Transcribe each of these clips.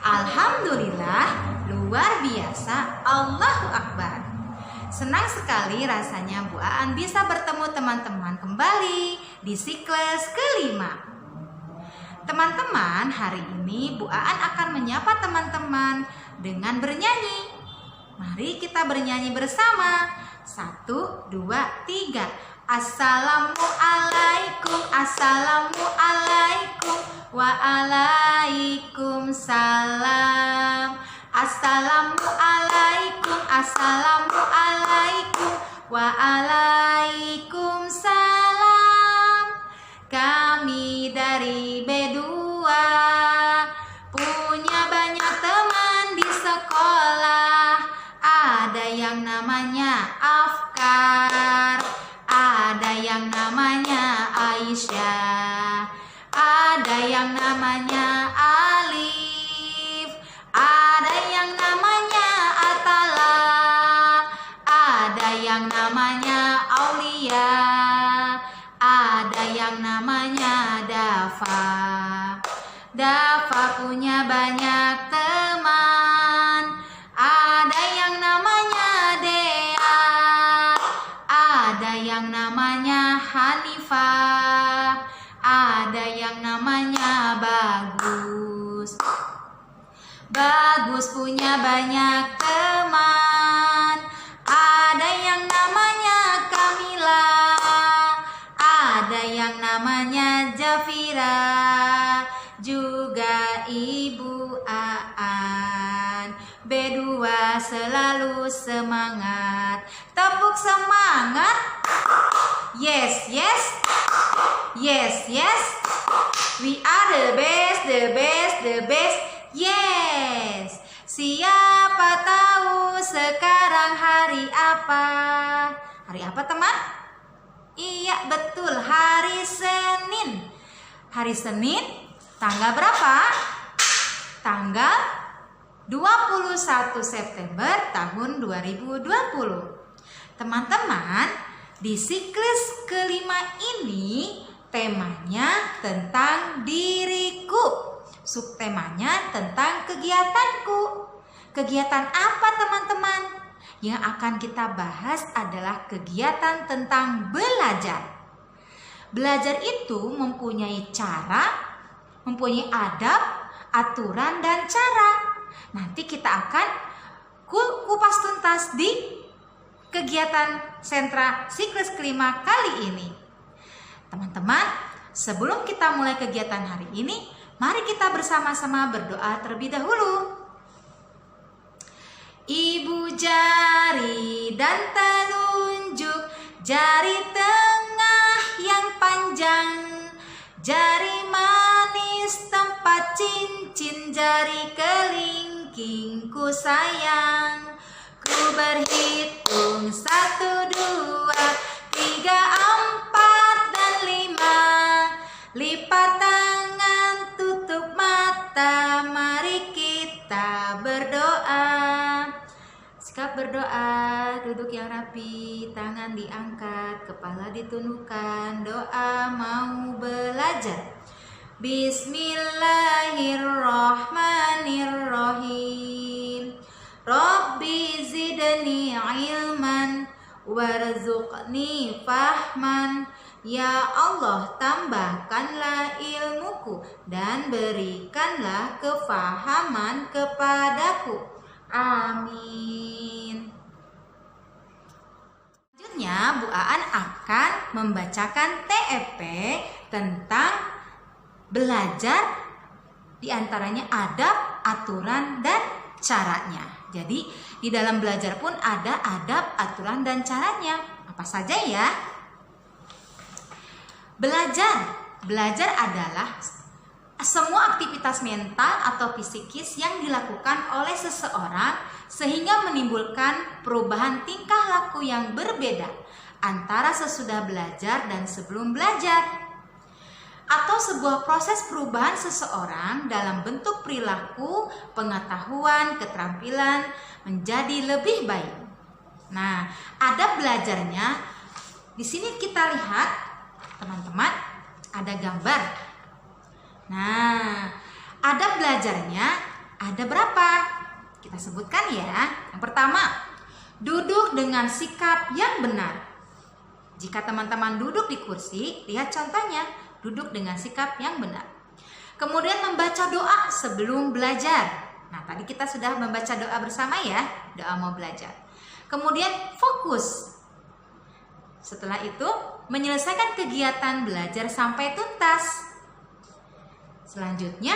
Alhamdulillah, luar biasa, Allahu Akbar. Senang sekali rasanya Bu Aan bisa bertemu teman-teman kembali di siklus kelima. Teman-teman, hari ini Bu Aan akan menyapa teman-teman dengan bernyanyi. Mari kita bernyanyi bersama. 1, 2, 3. Assalamualaikum, assalamualaikum, waalaikumsalam. Assalamualaikum, assalamualaikum, waalaikumsalam. Kami dari B2 punya banyak teman di sekolah. Ada yang namanya Afkar, ada yang namanya Aisyah, ada yang namanya Alif, ada yang namanya Atala, ada yang namanya Aulia, ada yang namanya Dafa. Dafa punya banyak teman. Ada yang namanya Dea, ada yang namanya Hanifah, ada yang namanya Bagus. Bagus punya banyak teman. Ada yang namanya Kamila, ada yang namanya Jafira, juga Ibu Aan. B2 selalu semangat. Tepuk semangat. Yes, yes. Yes, yes. We are the best, the best, the best. Yes. Siapa tahu sekarang hari apa? Hari apa, teman? Iya, betul, hari Senin. Hari Senin, tanggal berapa? Tanggal 21 September tahun 2020. Teman-teman, di siklus kelima ini temanya tentang diriku. Subtemanya tentang kegiatanku. Kegiatan apa, teman-teman? Yang akan kita bahas adalah kegiatan tentang belajar. Belajar itu mempunyai cara, mempunyai adab, aturan, dan cara. Nanti kita akan kupas tuntas di kegiatan sentra siklus kelima kali ini. Teman-teman, sebelum kita mulai kegiatan hari ini, mari kita bersama-sama berdoa terlebih dahulu. Ibu jari dan telunjuk, jari tengah yang panjang, jari manis tempat cincin, jari kelingkingku sayang. Ku berhitung 1, 2, 3, 4, dan 5. Lipat tangan, tutup mata, mari kita berdoa. Sikap berdoa, duduk yang rapi, tangan diangkat, kepala ditundukkan. Doa mau belajar. Bismillahirrahmanirrahim. Rabbi zidni ilman warzuqni fahman. Ya Allah, tambahkanlah ilmuku dan berikanlah kefahaman kepadaku. Amin. Selanjutnya, Bu Aan akan membacakan TEP tentang belajar, diantaranya adab, aturan, dan caranya. Jadi di dalam belajar pun ada adab, aturan, dan caranya. Apa saja ya? Belajar adalah semua aktivitas mental atau psikis yang dilakukan oleh seseorang sehingga menimbulkan perubahan tingkah laku yang berbeda antara sesudah belajar dan sebelum belajar. Atau sebuah proses perubahan seseorang dalam bentuk perilaku, pengetahuan, keterampilan menjadi lebih baik. Nah, adab belajarnya di sini kita lihat, teman-teman, ada gambar. Nah, adab belajarnya Ada berapa? Kita sebutkan ya. Yang pertama, duduk dengan sikap yang benar. Jika teman-teman duduk di kursi, lihat contohnya, duduk dengan sikap yang benar. Kemudian membaca doa sebelum belajar. Nah, tadi kita sudah membaca doa bersama ya, doa mau belajar. Kemudian fokus. Setelah itu, menyelesaikan kegiatan belajar sampai tuntas. Selanjutnya,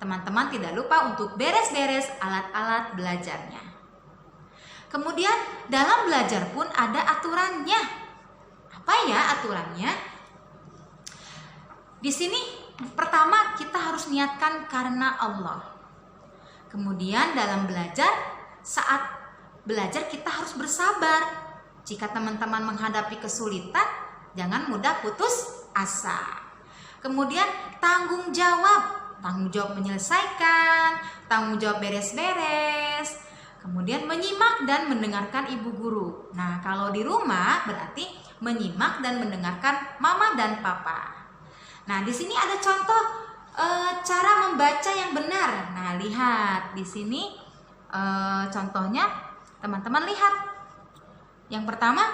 teman-teman tidak lupa untuk beres-beres alat-alat belajarnya. Kemudian, dalam belajar pun ada aturannya. Apa ya aturannya? Di sini, pertama kita harus niatkan karena Allah. Kemudian dalam belajar, saat belajar kita harus bersabar. Jika teman-teman menghadapi kesulitan, jangan mudah putus asa. Kemudian tanggung jawab menyelesaikan, tanggung jawab beres-beres. Kemudian menyimak dan mendengarkan ibu guru. Nah, kalau di rumah berarti menyimak dan mendengarkan mama dan papa. Nah, di sini ada contoh cara membaca yang benar. Nah, lihat di sini contohnya, teman-teman lihat. Yang pertama,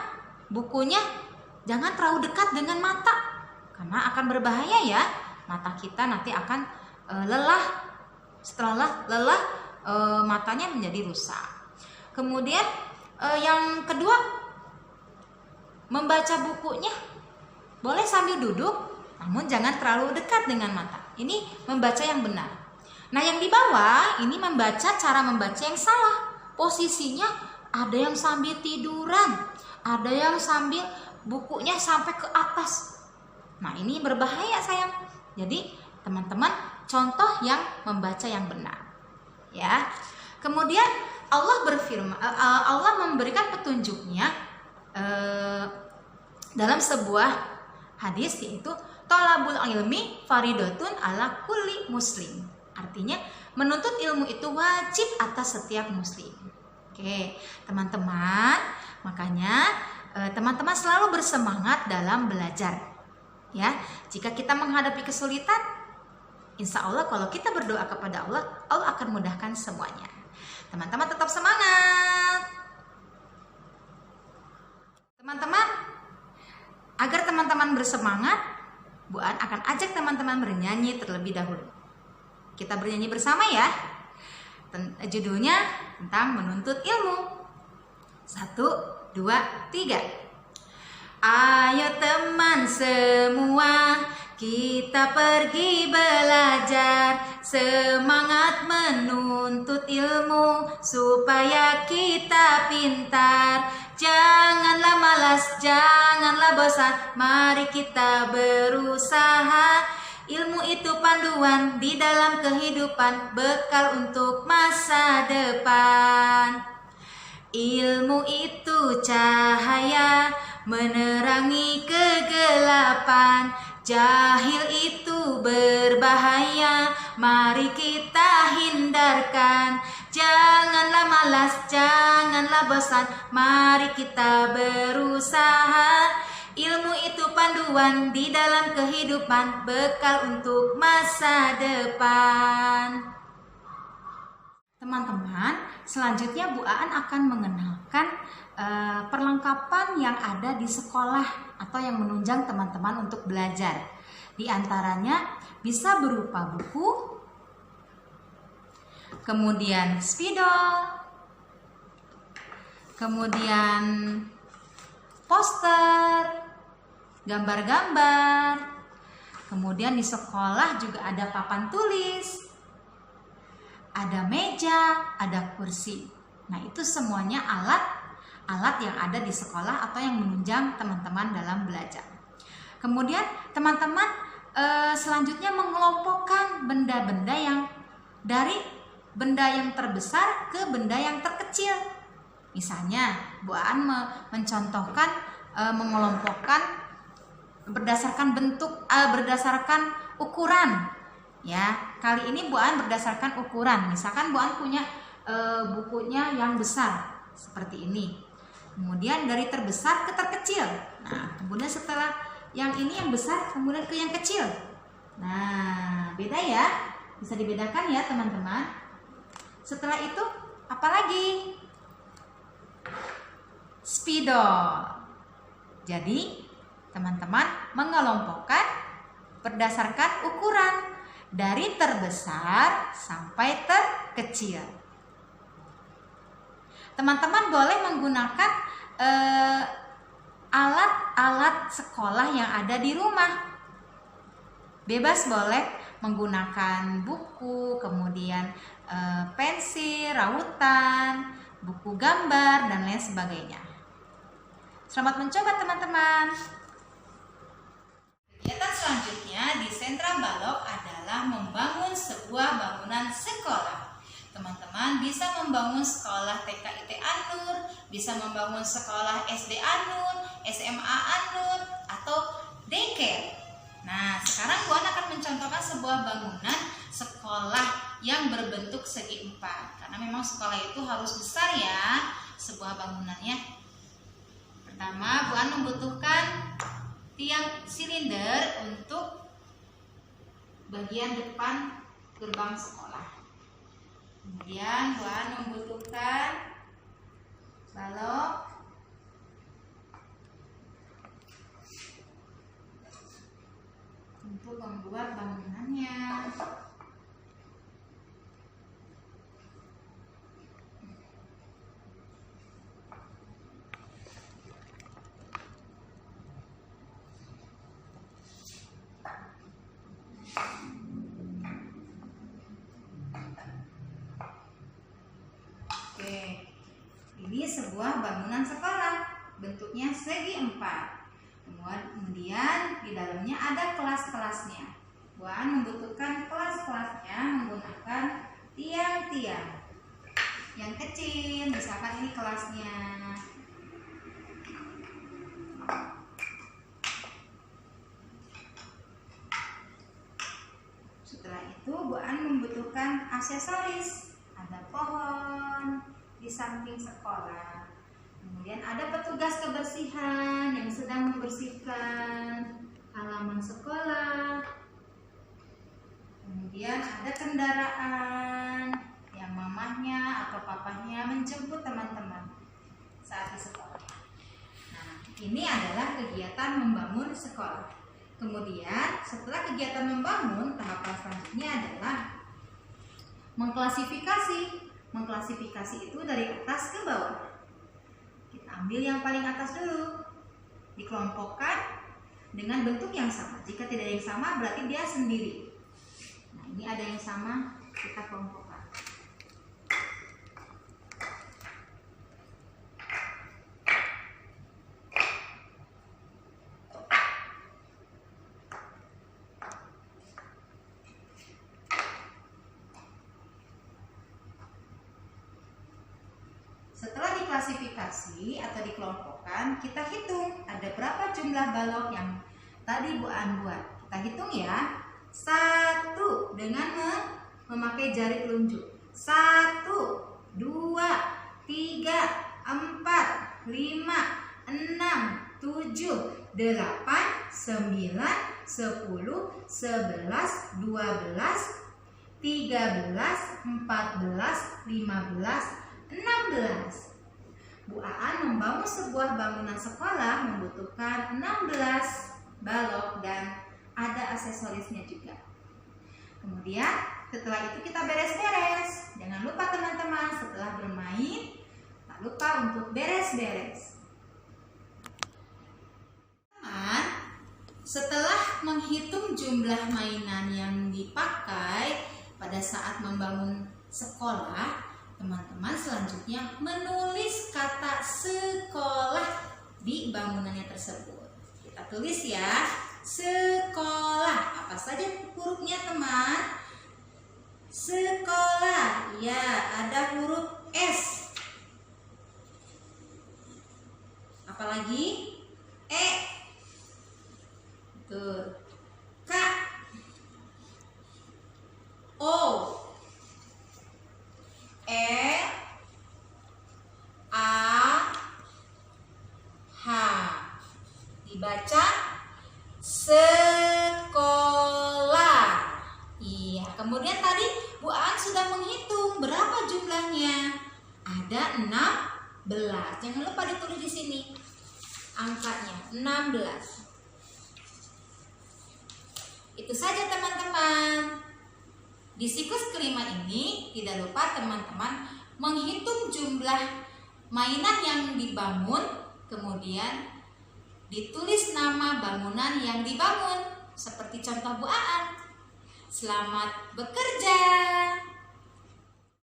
bukunya jangan terlalu dekat dengan mata, karena akan berbahaya ya. Mata kita nanti akan lelah. Setelah lelah, matanya menjadi rusak. Kemudian yang kedua, membaca bukunya boleh sambil duduk, namun jangan terlalu dekat dengan mata. Ini membaca yang benar. Nah, yang di bawah ini cara membaca yang salah. Posisinya ada yang sambil tiduran, ada yang sambil bukunya sampai ke atas. Nah, ini berbahaya sayang. Jadi, teman-teman contoh yang membaca yang benar. Ya. Kemudian Allah memberikan petunjuknya dalam sebuah hadis, yaitu thalabul ilmi faridatun ala kulli muslim. Artinya, menuntut ilmu itu wajib atas setiap muslim. Oke, teman-teman, makanya teman-teman selalu bersemangat dalam belajar. Ya, jika kita menghadapi kesulitan, insya Allah kalau kita berdoa kepada Allah, Allah akan mudahkan semuanya. Teman-teman tetap semangat. Teman-teman, agar teman-teman bersemangat, Bu An akan ajak teman-teman bernyanyi terlebih dahulu. Kita bernyanyi bersama ya. Judulnya tentang menuntut ilmu. 1, 2, 3. Ayo teman semua, kita pergi belajar, semangat menuntut ilmu supaya kita pintar. Janganlah malas, janganlah bosan, mari kita berusaha. Ilmu itu panduan di dalam kehidupan, bekal untuk masa depan. Ilmu itu cahaya menerangi kegelapan. Jahil itu berbahaya, mari kita hindarkan. Janganlah malas, janganlah bosan, mari kita berusaha. Ilmu itu panduan di dalam kehidupan, bekal untuk masa depan. Teman-teman, selanjutnya Bu Aan akan mengenalkan perlengkapan yang ada di sekolah atau yang menunjang teman-teman untuk belajar. Di antaranya bisa berupa buku, kemudian spidol, kemudian poster, gambar-gambar. Kemudian di sekolah juga ada papan tulis, ada meja, ada kursi. Nah, itu semuanya alat yang ada di sekolah atau yang menunjang teman-teman dalam belajar. Kemudian teman-teman selanjutnya mengelompokkan benda-benda yang dari benda yang terbesar ke benda yang terkecil. Misalnya, Bu Aan mencontohkan mengelompokkan berdasarkan bentuk, berdasarkan ukuran. Ya, kali ini Bu Aan berdasarkan ukuran. Misalkan Bu Aan punya bukunya yang besar seperti ini. Kemudian dari terbesar ke terkecil. Nah, kemudian setelah yang ini yang besar, kemudian ke yang kecil. Nah, beda ya. Bisa dibedakan ya, teman-teman. Setelah itu apa lagi? Spidol. Jadi teman-teman mengelompokkan berdasarkan ukuran dari terbesar sampai terkecil. Teman-teman boleh menggunakan alat-alat sekolah yang ada di rumah. Bebas boleh menggunakan buku, kemudian pensil, rautan, buku gambar, dan lain sebagainya. Selamat mencoba teman-teman. Kegiatan selanjutnya di sentra Balok adalah membangun sebuah bangunan sekolah. Teman-teman bisa membangun sekolah TK IT An-Nur, bisa membangun sekolah SD An-Nur, SMA An-Nur, atau daycare. Nah, sekarang Bu An akan mencontohkan sebuah bangunan sekolah yang berbentuk segi empat. Karena memang sekolah itu harus besar ya, sebuah bangunannya. Pertama, Bu An membutuhkan tiang silinder untuk bagian depan gerbang sekolah. Kemudian Bu An membutuhkan balok, untuk membuat bangunannya. Oke, ini sebuah bangunan sekolah, bentuknya segi empat. Kemudian di dalamnya ada kelas-kelasnya. Bu An membutuhkan kelas-kelasnya menggunakan tiang-tiang yang kecil. Misalkan ini kelasnya. Setelah itu Bu An membutuhkan aksesoris. Ada pohon di samping sekolah. Kemudian ada petugas kebersihan yang sedang membersihkan halaman sekolah. Kemudian ada kendaraan yang mamahnya atau papahnya menjemput teman-teman saat di sekolah. Nah, ini adalah kegiatan membangun sekolah. Kemudian setelah kegiatan membangun, tahapan selanjutnya adalah mengklasifikasi. Mengklasifikasi itu dari atas ke bawah. Kita ambil yang paling atas dulu. Dikelompokkan dengan bentuk yang sama. Jika tidak ada yang sama berarti dia sendiri. Nah, ini ada yang sama, kita kelompokkan. Setelah diklasifikasi atau dikelompokkan, kita hitung ada berapa jumlah balok yang tadi Bu An buat. Kita hitung ya. 1 dengan memakai jari telunjuk. 1, 2, 3, 4, 5, 6, 7, 8, 9, 10, 11, 12, 13, 14, 15, 16. Bu Aan membangun sebuah bangunan sekolah membutuhkan 16 balok dan ada aksesorisnya juga. Kemudian setelah itu kita beres-beres. Jangan lupa teman-teman, setelah bermain tak lupa untuk beres-beres. Teman, setelah menghitung jumlah mainan yang dipakai pada saat membangun sekolah, teman-teman selanjutnya menulis kata sekolah di bangunannya tersebut. Kita tulis ya, sekolah. Apa saja hurufnya teman? Sekolah, ya ada huruf S. Apalagi? E. Tuh. K. O. E, A, H. Dibaca sekolah. Iya, kemudian tadi Bu Aan sudah menghitung berapa jumlah jumlahnya? Ada 16. Jangan lupa ditulis di sini angkanya 16. Itu saja teman-teman. Di siklus kelima ini tidak lupa teman-teman menghitung jumlah mainan yang dibangun, kemudian ditulis nama bangunan yang dibangun seperti contoh Bu Aan. Selamat bekerja.